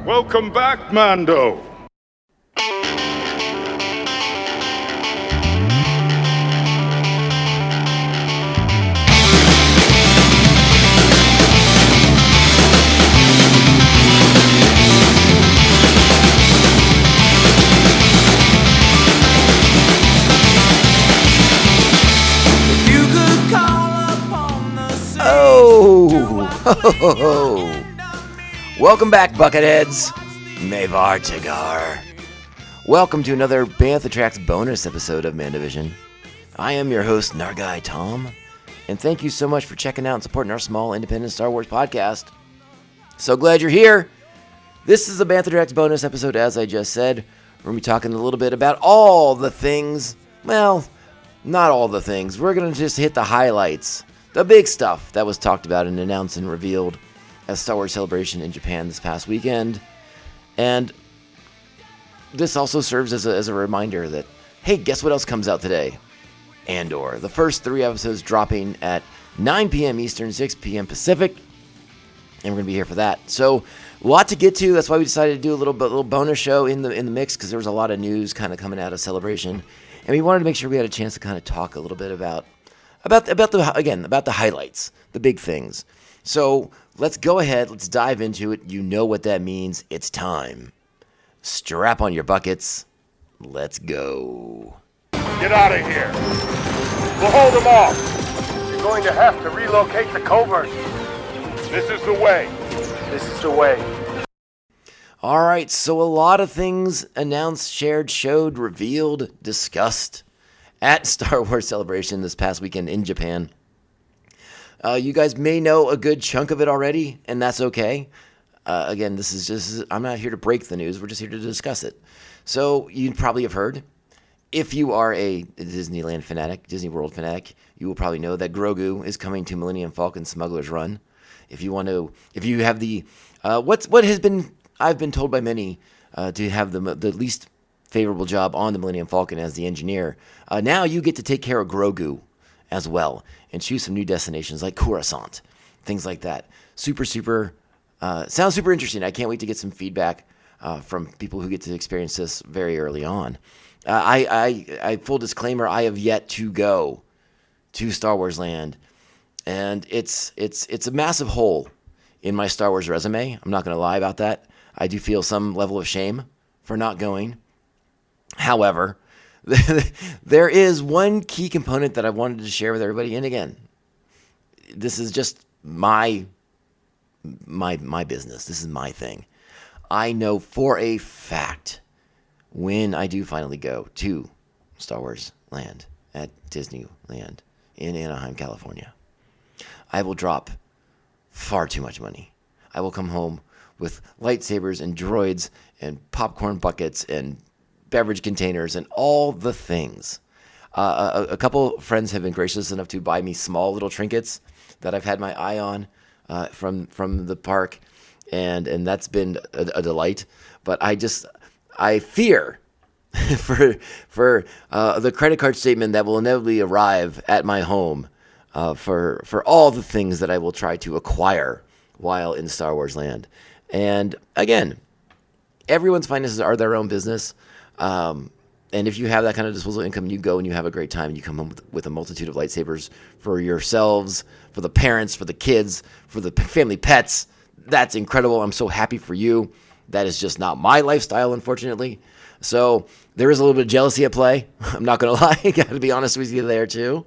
Welcome back, Mando. Oh, welcome back, Bucketheads. Mavar Tigar. Welcome to another Bantha Tracks bonus episode of Mandivision. I am your host, Nargai Tom, and thank you so much for checking out and supporting our small independent Star Wars podcast. So glad you're here. This is a Bantha Tracks bonus episode, as I just said. We're going to be talking a little bit about all the things. Well, not all the things. We're going to just hit the highlights. The big stuff that was talked about and announced and revealed at Star Wars Celebration in Japan this past weekend. And this also serves as a reminder that, hey, guess what else comes out today? Andor. The first 3 episodes dropping at 9 p.m. Eastern, 6 p.m. Pacific. And we're going to be here for that. So, a lot to get to. That's why we decided to do a little bonus show in the mix, because there was a lot of news kind of coming out of Celebration. And we wanted to make sure we had a chance to kind of talk a little bit about the highlights, the big things. So let's go ahead, let's dive into it. You know what that means. It's time. Strap on your buckets. Let's go. Get out of here. We'll hold them off. You're going to have to relocate the covert. This is the way. This is the way. All right, so a lot of things announced, shared, showed, revealed, discussed at Star Wars Celebration this past weekend in Japan. You guys may know a good chunk of it already, and that's okay. Again, I'm not here to break the news. We're just here to discuss it. So you probably have heard, if you are a Disneyland fanatic, Disney World fanatic, you will probably know that Grogu is coming to Millennium Falcon Smuggler's Run. If you have the, I've been told by many to have the least favorable job on the Millennium Falcon as the engineer. Now you get to take care of Grogu as well and choose some new destinations like Coruscant, things like that. Sounds super interesting. I can't wait to get some feedback from people who get to experience this very early on. I full disclaimer, I have yet to go to Star Wars Land, and it's a massive hole in my Star Wars resume. I'm not going to lie about that. I do feel some level of shame for not going. However, there is one key component that I wanted to share with everybody. And again, this is just my business. This is my thing. I know for a fact when I do finally go to Star Wars Land at Disneyland in Anaheim, California, I will drop far too much money. I will come home with lightsabers and droids and popcorn buckets and beverage containers and all the things. A couple friends have been gracious enough to buy me small little trinkets that I've had my eye on from the park, and that's been a delight. But I fear for the credit card statement that will inevitably arrive at my home for all the things that I will try to acquire while in Star Wars Land. And again, everyone's finances are their own business. And if you have that kind of disposable income, you go and you have a great time, and you come home with a multitude of lightsabers for yourselves, for the parents, for the kids, for the family pets. That's incredible. I'm so happy for you. That is just not my lifestyle, unfortunately. So there is a little bit of jealousy at play. I'm not going to lie. Got to be honest with you there, too.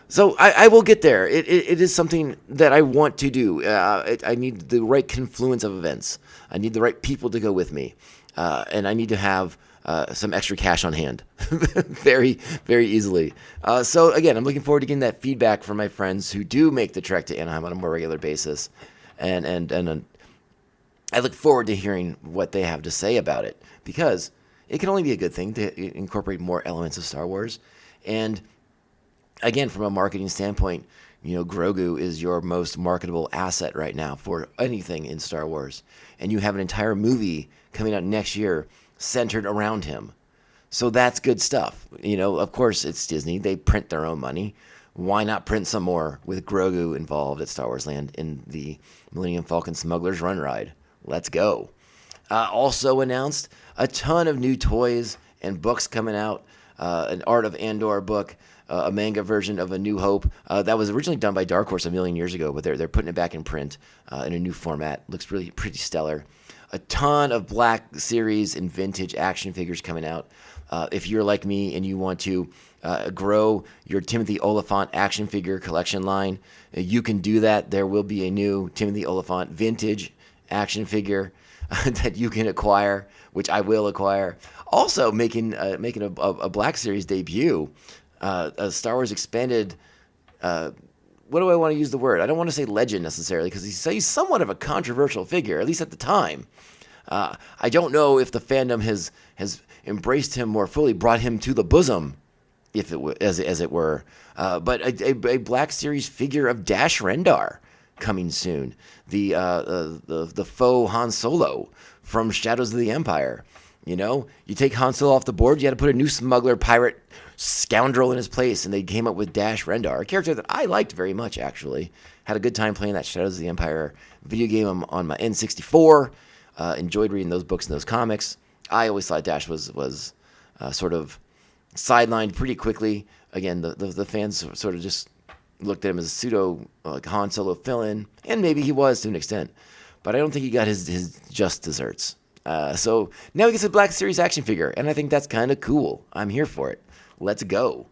So I will get there. It is something that I want to do. I need the right confluence of events. I need the right people to go with me. And I need to have some extra cash on hand very, very easily. So again, I'm looking forward to getting that feedback from my friends who do make the trek to Anaheim on a more regular basis. And I look forward to hearing what they have to say about it, because it can only be a good thing to incorporate more elements of Star Wars. And again, from a marketing standpoint, Grogu is your most marketable asset right now for anything in Star Wars. And you have an entire movie coming out next year centered around him. So that's good stuff. Of course, it's Disney. They print their own money. Why not print some more with Grogu involved at Star Wars Land in the Millennium Falcon Smuggler's Run ride? Let's go. Also announced a ton of new toys and books coming out. An Art of Andor book, a manga version of A New Hope that was originally done by Dark Horse a million years ago, but they're putting it back in print in a new format. Looks really pretty stellar. A ton of Black Series and vintage action figures coming out. If you're like me and you want to grow your Timothy Oliphant action figure collection line, you can do that. There will be a new Timothy Oliphant vintage action figure that you can acquire, which I will acquire. Also making a Black Series debut, a Star Wars expanded. What do I want to use the word? I don't want to say legend necessarily because he's somewhat of a controversial figure, at least at the time. I don't know if the fandom has embraced him more fully, brought him to the bosom, if it as it were. But a Black Series figure of Dash Rendar coming soon. The faux Han Solo from Shadows of the Empire. You know, you take Han Solo off the board, you had to put a new smuggler, pirate, scoundrel in his place, and they came up with Dash Rendar, a character that I liked very much, actually. Had a good time playing that Shadows of the Empire video game on my N64. Enjoyed reading those books and those comics. I always thought Dash was sort of sidelined pretty quickly. Again, the fans sort of just looked at him as a pseudo Han Solo fill-in, and maybe he was to an extent, but I don't think he got his just desserts. So now he gets a Black Series action figure, and I think that's kind of cool. I'm here for it. Let's go.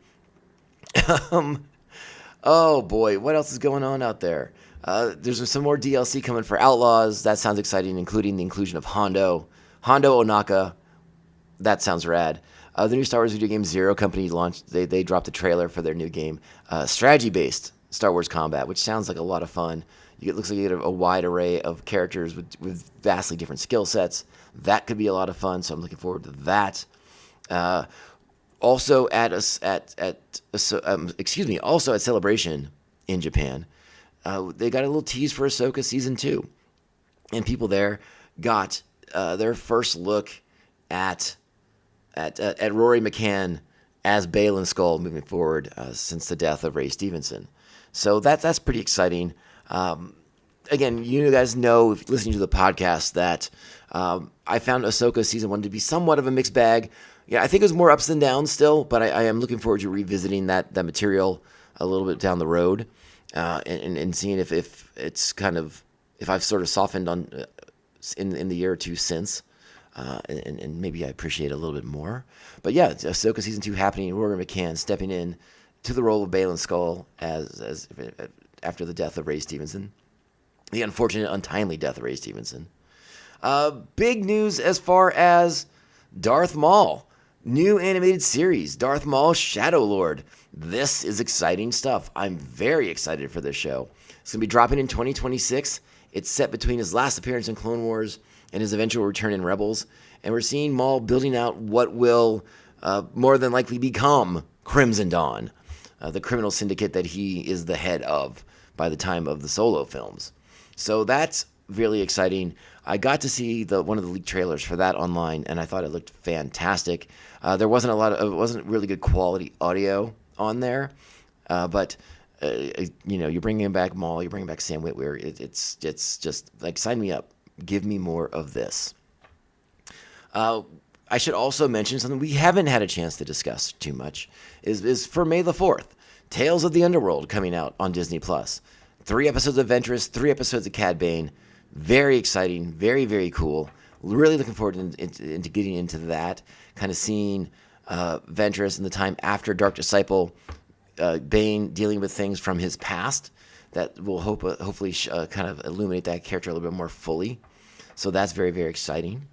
Oh boy, what else is going on out there? There's some more DLC coming for Outlaws. That sounds exciting, including the inclusion of Hondo Onaka. That sounds rad. The new Star Wars video game Zero Company launched. They dropped a trailer for their new game, strategy-based Star Wars combat, which sounds like a lot of fun. It looks like you get a wide array of characters with vastly different skill sets. That could be a lot of fun, so I'm looking forward to that. Also at Celebration in Japan, they got a little tease for Ahsoka Season 2. And people there got their first look at Rory McCann as Baylan Skoll moving forward since the death of Ray Stevenson. So that's pretty exciting. Again, you guys know, if listening to the podcast, that I found Ahsoka Season 1 to be somewhat of a mixed bag. Yeah, I think it was more ups than downs still, but I am looking forward to revisiting that material a little bit down the road and seeing if it's kind of, if I've sort of softened on in the year or two since. And maybe I appreciate it a little bit more. But yeah, Ahsoka Season 2 happening, Rory McCann stepping in to the role of Baylan Skoll as after the death of Ray Stevenson. The unfortunate, untimely death of Ray Stevenson. Big news as far as Darth Maul. New animated series, Darth Maul Shadow Lord. This is exciting stuff. I'm very excited for this show. It's going to be dropping in 2026. It's set between his last appearance in Clone Wars and his eventual return in Rebels. And we're seeing Maul building out what will more than likely become Crimson Dawn, the criminal syndicate that he is the head of by the time of the Solo films. So that's really exciting. I got to see one of the leaked trailers for that online, and I thought it looked fantastic. There wasn't it wasn't really good quality audio on there, but you're bringing back Maul, you're bringing back Sam Witwer. It's just like, sign me up. Give me more of this. I should also mention something we haven't had a chance to discuss too much is for May the 4th, Tales of the Underworld coming out on Disney+. 3 episodes of Ventress, 3 episodes of Cad Bane. Very exciting, very, very cool. Really looking forward into getting into that, kind of seeing Ventress in the time after Dark Disciple, Bane dealing with things from his past that will hopefully kind of illuminate that character a little bit more fully. So that's very, very exciting.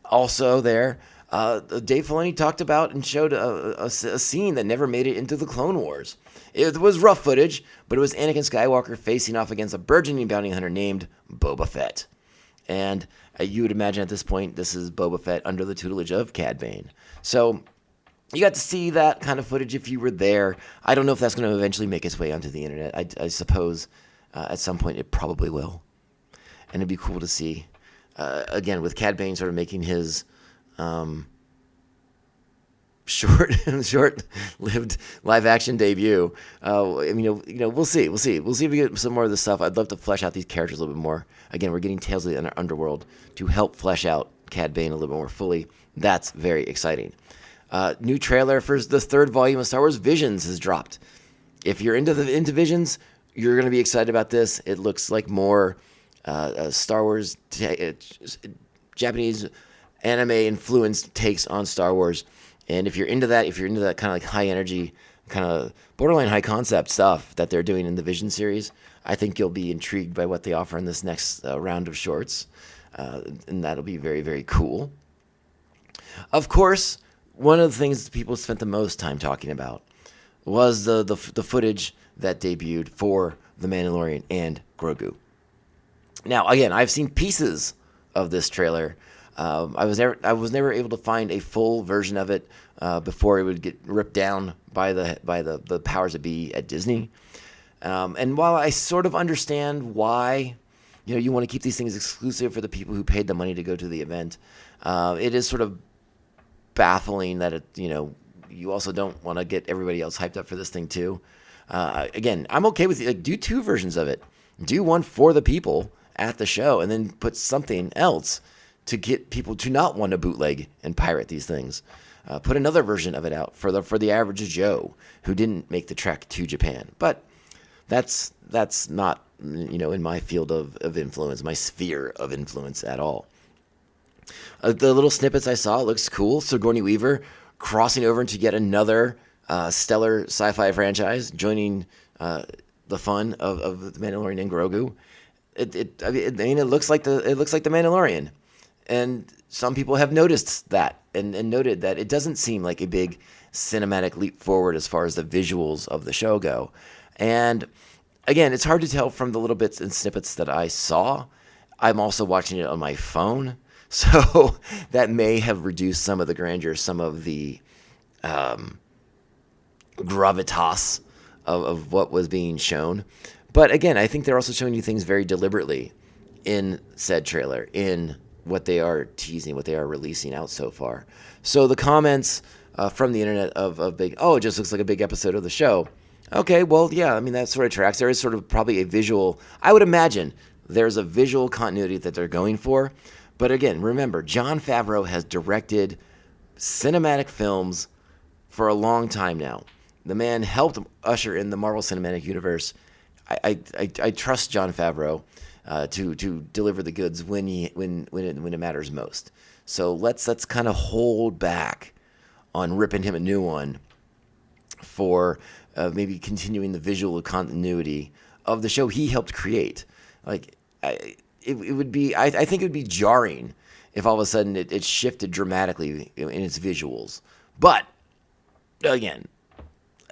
Also there, Dave Filoni talked about and showed a scene that never made it into the Clone Wars. It was rough footage, but it was Anakin Skywalker facing off against a burgeoning bounty hunter named Boba Fett. And you would imagine at this point, this is Boba Fett under the tutelage of Cad Bane. So you got to see that kind of footage if you were there. I don't know if that's going to eventually make its way onto the internet. I suppose at some point it probably will. And it'd be cool to see. Again, with Cad Bane sort of making his short-lived live-action debut. We'll see. We'll see if we get some more of this stuff. I'd love to flesh out these characters a little bit more. Again, we're getting Tales of the Underworld to help flesh out Cad Bane a little bit more fully. That's very exciting. New trailer for the third volume of Star Wars Visions has dropped. If you're into Visions, you're going to be excited about this. It looks like more Star Wars, Japanese anime influenced takes on Star Wars. And if you're into that kind of like high energy, kind of borderline high concept stuff that they're doing in the Vision series, I think you'll be intrigued by what they offer in this next round of shorts. And that'll be very, very cool. Of course, one of the things people spent the most time talking about was the footage that debuted for The Mandalorian and Grogu. Now, again, I've seen pieces of this trailer. I was never able to find a full version of it before it would get ripped down by the powers that be at Disney. And while I sort of understand why, you want to keep these things exclusive for the people who paid the money to go to the event, it is sort of baffling that you also don't want to get everybody else hyped up for this thing too. Again, I'm okay with it. Like, do two versions of it. Do one for the people at the show, and then put something else to get people to not want to bootleg and pirate these things. Put another version of it out for the average Joe who didn't make the trek to Japan. But that's not in my field of influence, my sphere of influence at all. The little snippets I saw looks cool. Sigourney Weaver crossing over into yet another stellar sci-fi franchise, joining the fun of The Mandalorian and Grogu. It looks like the Mandalorian, and some people have noticed that and noted that it doesn't seem like a big cinematic leap forward as far as the visuals of the show go. And again, it's hard to tell from the little bits and snippets that I saw. I'm also watching it on my phone, so that may have reduced some of the grandeur, some of the gravitas of what was being shown. But again, I think they're also showing you things very deliberately in said trailer, in what they are teasing, what they are releasing out so far. So the comments from the internet of big, it just looks like a big episode of the show. Okay, well, yeah, I mean, that sort of tracks. There is sort of probably a visual, I would imagine there's a visual continuity that they're going for. But again, remember, Jon Favreau has directed cinematic films for a long time now. The man helped usher in the Marvel Cinematic Universe. I trust Jon Favreau to deliver the goods when it matters most. So let's kind of hold back on ripping him a new one for maybe continuing the visual continuity of the show he helped create. Like it would be, I think it would be jarring if all of a sudden it shifted dramatically in its visuals. But again,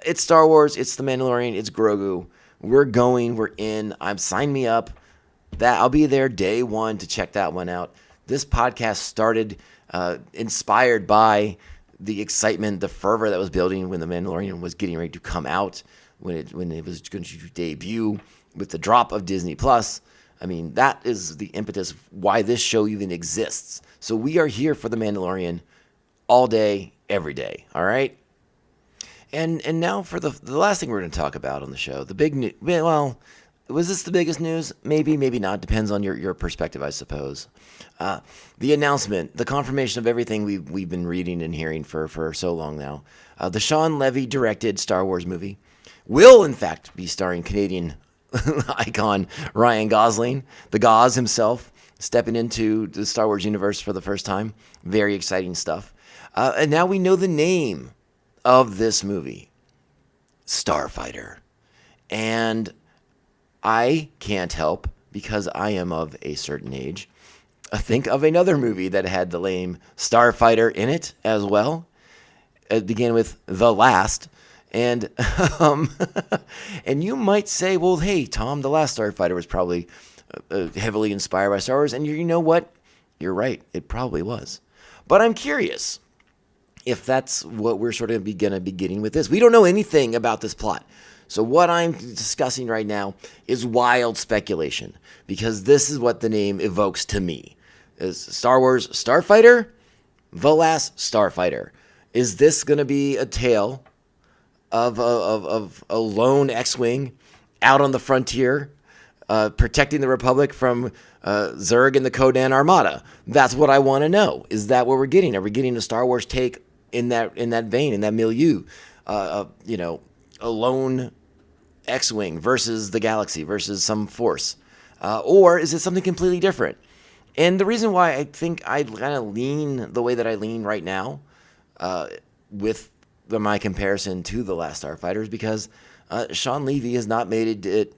it's Star Wars, it's The Mandalorian, it's Grogu. We're in. Sign me up. I'll be there day one to check that one out. This podcast started inspired by the excitement, the fervor that was building when The Mandalorian was getting ready to come out, when it was going to debut with the drop of Disney Plus. I mean, that is the impetus of why this show even exists. So we are here for The Mandalorian all day, every day. All right. And now for the last thing we're going to talk about on the show, the big news. Well, was this the biggest news? Maybe, maybe not. Depends on your perspective, I suppose. The announcement, the confirmation of everything we've been reading and hearing for so long now. The Sean Levy-directed Star Wars movie will, in fact, be starring Canadian icon Ryan Gosling, the Goz himself, stepping into the Star Wars universe for the first time. Very exciting stuff. And now we know the name of this movie, Starfighter. And I can't help, because I am of a certain age, think of another movie that had the name Starfighter in it as well. It began with The Last. And and you might say, well, hey, Tom, The Last Starfighter was probably heavily inspired by Star Wars. And you know what? You're right. It probably was. But I'm curious if that's what we're sort of going to be getting with this. We don't know anything about this plot. So what I'm discussing right now is wild speculation, because this is what the name evokes to me. Is Star Wars Starfighter? The Last Starfighter. Is this going to be a tale of a lone X-Wing out on the frontier, protecting the Republic from Zurg and the Kodan Armada. That's what I want to know. Is that what we're getting? Are we getting a Star Wars take in that vein, in that milieu? A lone X-Wing versus the galaxy versus some force? Or is it something completely different? And the reason why I think I kind of lean the way that I lean right now with my comparison to The Last Starfighter is because Sean Levy has not made it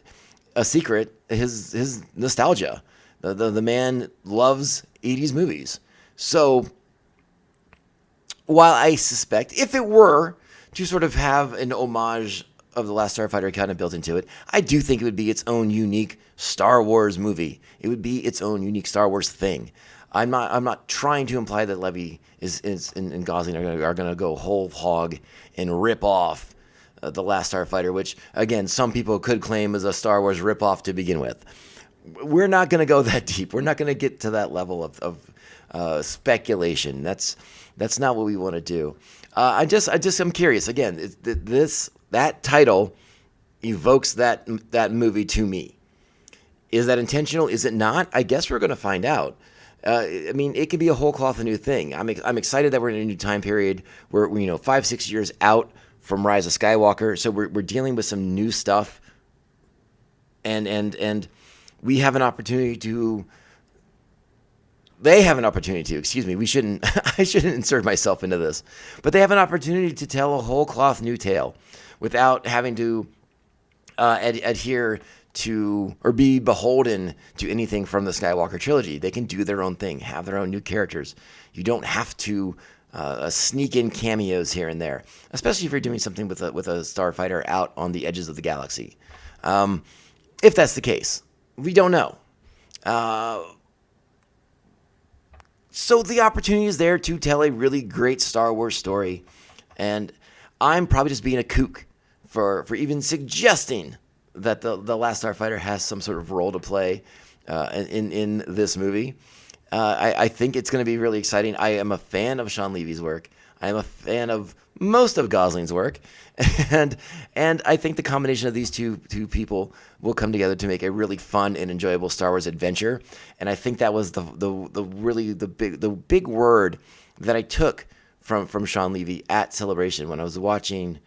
a secret, his nostalgia. The man loves 80s movies. So while I suspect if it were to sort of have an homage of The Last Starfighter kind of built into it, I do think it would be its own unique Star Wars movie. It would be its own unique Star Wars thing. I'm not trying to imply that Levy and Gosling are going to go whole hog and rip off The Last Starfighter, which, again, some people could claim is a Star Wars ripoff to begin with. We're not going to go that deep. We're not going to get to that level of speculation. That's not what we want to do. I'm curious. Again, that title evokes that movie to me. Is that intentional? Is it not? I guess we're going to find out. It could be a whole cloth new thing. I'm excited that we're in a new time period. We're 5-6 years out from Rise of Skywalker, so we're dealing with some new stuff, and we have an opportunity to. They have an opportunity to. Excuse me. I shouldn't insert myself into this, but they have an opportunity to tell a whole cloth new tale without having to adhere to or be beholden to anything from the Skywalker trilogy. They can do their own thing, have their own new characters. You don't have to sneak in cameos here and there, especially if you're doing something with a starfighter out on the edges of the galaxy. If that's the case, we don't know. So the opportunity is there to tell a really great Star Wars story, and I'm probably just being a kook for even suggesting that the Last Starfighter has some sort of role to play in this movie. I think it's going to be really exciting. I am a fan of Sean Levy's work. I am a fan of most of Gosling's work, and I think the combination of these two people will come together to make a really fun and enjoyable Star Wars adventure. And I think that was the big word that I took from Sean Levy at Celebration when I was watching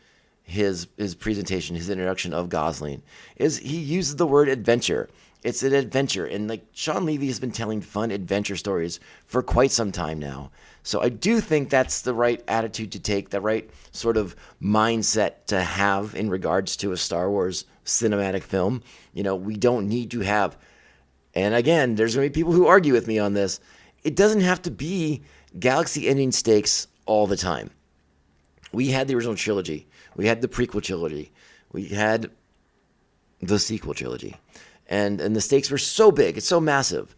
his presentation, his introduction of Gosling, is he uses the word adventure. It's an adventure, and like Sean Levy has been telling fun adventure stories for quite some time now. So I do think that's the right attitude to take, the right sort of mindset to have in regards to a Star Wars cinematic film. We don't need to have, and again, there's going to be people who argue with me on this. It doesn't have to be galaxy-ending stakes all the time. We had the original trilogy. We had the prequel trilogy. We had the sequel trilogy. And the stakes were so big. It's so massive.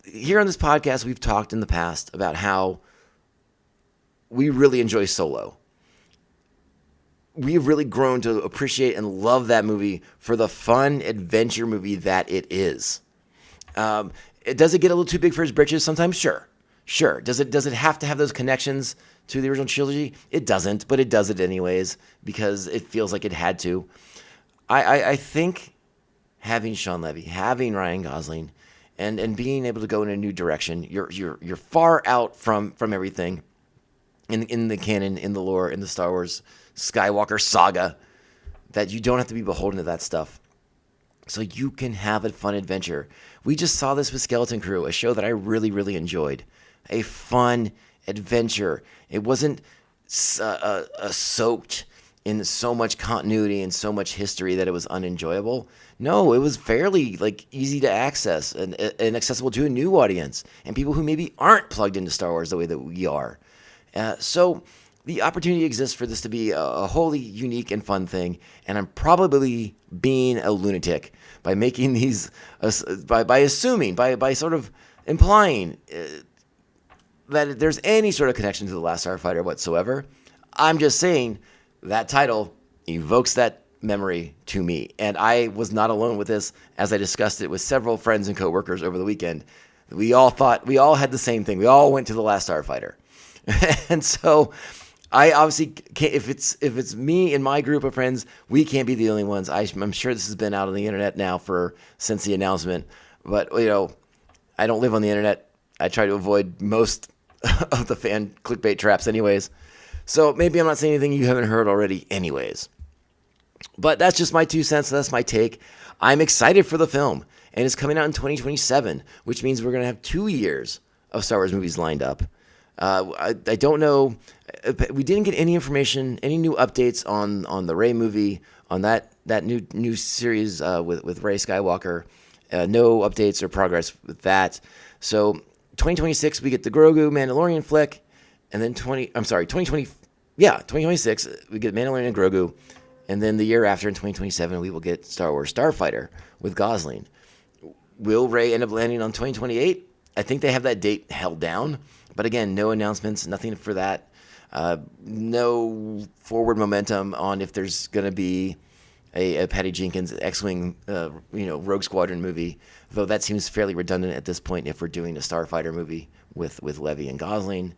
Here on this podcast, we've talked in the past about how we really enjoy Solo. We've really grown to appreciate and love that movie for the fun adventure movie that it is. Does it get a little too big for its britches sometimes? Sure. Does it have to have those connections to the original trilogy? It doesn't, but it does it anyways because it feels like it had to. I think having Sean Levy, having Ryan Gosling, and being able to go in a new direction, you're far out from everything in the canon, in the lore, in the Star Wars Skywalker saga, that you don't have to be beholden to that stuff. So you can have a fun adventure. We just saw this with Skeleton Crew, a show that I really, really enjoyed. A fun adventure. It wasn't soaked in so much continuity and so much history that it was unenjoyable. No, it was fairly easy to access and accessible to a new audience and people who maybe aren't plugged into Star Wars the way that we are. So the opportunity exists for this to be a wholly unique and fun thing, and I'm probably being a lunatic by making these, by assuming, by sort of implying that there's any sort of connection to The Last Starfighter whatsoever. I'm just saying that title evokes that memory to me, and I was not alone with this as I discussed it with several friends and coworkers over the weekend. We all had the same thing. We all went to The Last Starfighter. And so I obviously can't, if it's me and my group of friends, we can't be the only ones. I'm sure this has been out on the internet now since the announcement, but I don't live on the internet. I try to avoid most of the fan clickbait traps anyways. So maybe I'm not saying anything you haven't heard already anyways. But that's just my 2 cents. That's my take. I'm excited for the film, and it's coming out in 2027, which means we're going to have 2 years of Star Wars movies lined up. I don't know. We didn't get any information, any new updates on the Rey movie, on that new series with Rey Skywalker. No updates or progress with that. So 2026 we get the Grogu Mandalorian flick, and then 2026 we get Mandalorian and Grogu, and then the year after in 2027 we will get Star Wars Starfighter with Gosling. Will Rey end up landing on 2028? I think they have that date held down. But again, no announcements, nothing for that. No forward momentum on if there's going to be a Patty Jenkins X-Wing, Rogue Squadron movie. Though that seems fairly redundant at this point if we're doing a Starfighter movie with Levy and Gosling.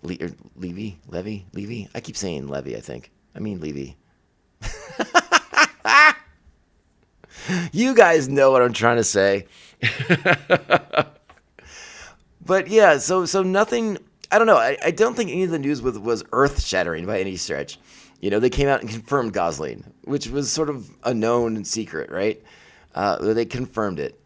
Levy? I keep saying Levy, I think. I mean Levy. You guys know what I'm trying to say. But yeah, so nothing. I don't know. I don't think any of the news was earth-shattering by any stretch. They came out and confirmed Gosling, which was sort of a known secret, right? They confirmed it.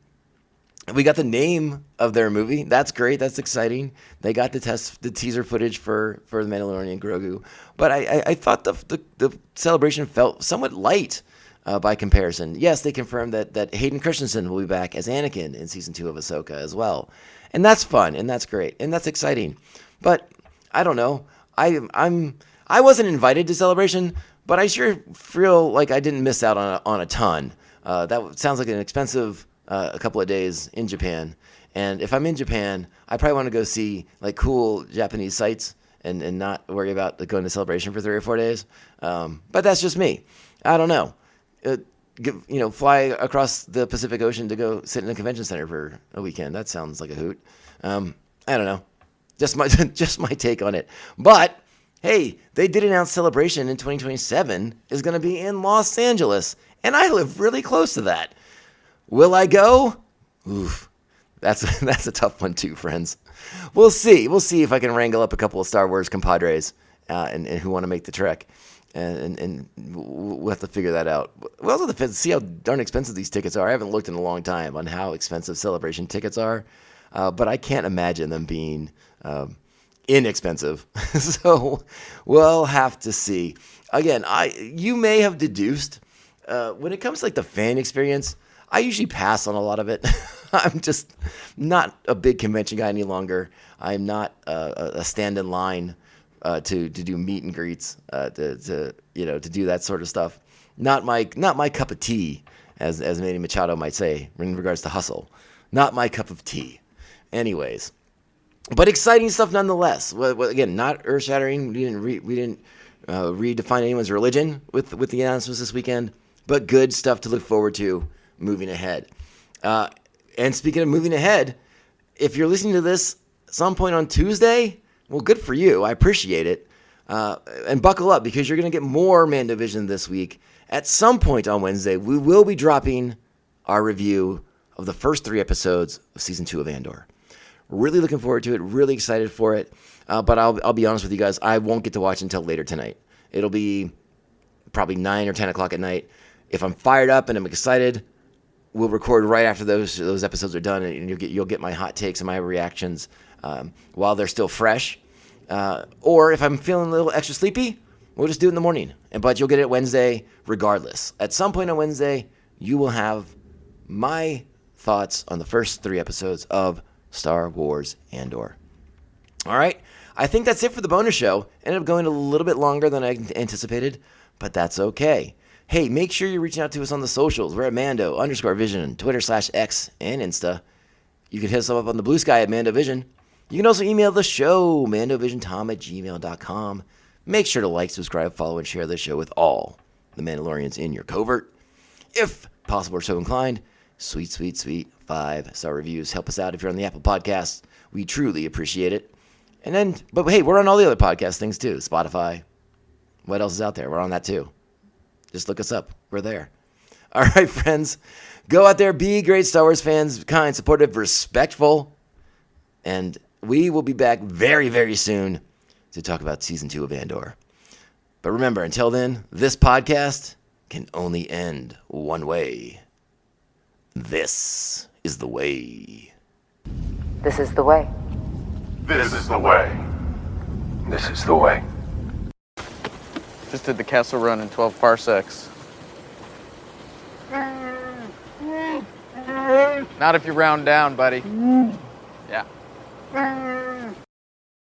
We got the name of their movie. That's great. That's exciting. They got the teaser footage for the Mandalorian and Grogu. But I thought the celebration felt somewhat light by comparison. Yes, they confirmed that Hayden Christensen will be back as Anakin in season 2 of Ahsoka as well. And that's fun, and that's great, and that's exciting. But I don't know. I wasn't invited to Celebration, but I sure feel like I didn't miss out on a ton. That sounds like an expensive a couple of days in Japan. And if I'm in Japan, I probably want to go see like cool Japanese sites and not worry about going to Celebration for 3 or 4 days. But that's just me. I don't know. Fly across the Pacific Ocean to go sit in a convention center for a weekend. That sounds like a hoot. I don't know. Just my take on it. But hey, they did announce Celebration in 2027 is going to be in Los Angeles, and I live really close to that. Will I go? Oof. That's a tough one too, friends. We'll see. We'll see if I can wrangle up a couple of Star Wars compadres and who want to make the trek. And we'll have to figure that out. We also have to see how darn expensive these tickets are. I haven't looked in a long time on how expensive Celebration tickets are, but I can't imagine them being inexpensive. So we'll have to see. Again, you may have deduced when it comes to like the fan experience, I usually pass on a lot of it. I'm just not a big convention guy any longer. I'm not a stand in line to do meet and greets, to do that sort of stuff. Not my cup of tea, as Manny Machado might say in regards to hustle. Not my cup of tea. Anyways, but exciting stuff nonetheless. Well, again, not earth shattering. We didn't redefine anyone's religion with the announcements this weekend, but good stuff to look forward to moving ahead. And speaking of moving ahead, if you're listening to this some point on Tuesday, well, good for you. I appreciate it. And buckle up because you're going to get more Mando Vision this week. At some point on Wednesday, we will be dropping our review of the first 3 episodes of Season 2 of Andor. Really looking forward to it. Really excited for it. But I'll be honest with you guys. I won't get to watch until later tonight. It'll be probably 9 or 10 o'clock at night. If I'm fired up and I'm excited, we'll record right after those episodes are done, and you'll get my hot takes and my reactions while they're still fresh. Or if I'm feeling a little extra sleepy, we'll just do it in the morning. But you'll get it Wednesday regardless. At some point on Wednesday, you will have my thoughts on the first 3 episodes of Star Wars Andor. All right. I think that's it for the bonus show. Ended up going a little bit longer than I anticipated, but that's okay. Hey, make sure you're reaching out to us on the socials. We're at Mando_Vision, Twitter/X and Insta. You can hit us up on the blue sky at MandoVision. You can also email the show, mandovisiontom@gmail.com. Make sure to like, subscribe, follow, and share this show with all the Mandalorians in your covert. If possible or so inclined, sweet 5-star reviews. Help us out if you're on the Apple Podcasts. We truly appreciate it. And then, but hey, we're on all the other podcast things too. Spotify. What else is out there? We're on that too. Just look us up. We're there. All right, friends. Go out there, be great Star Wars fans, kind, supportive, respectful. And we will be back very, very soon to talk about Season 2 of Andor. But remember, until then, this podcast can only end one way. This is the way. This is the way. This is the way. This is the way. Just did the castle run in 12 parsecs. Not if you round down, buddy. Yeah.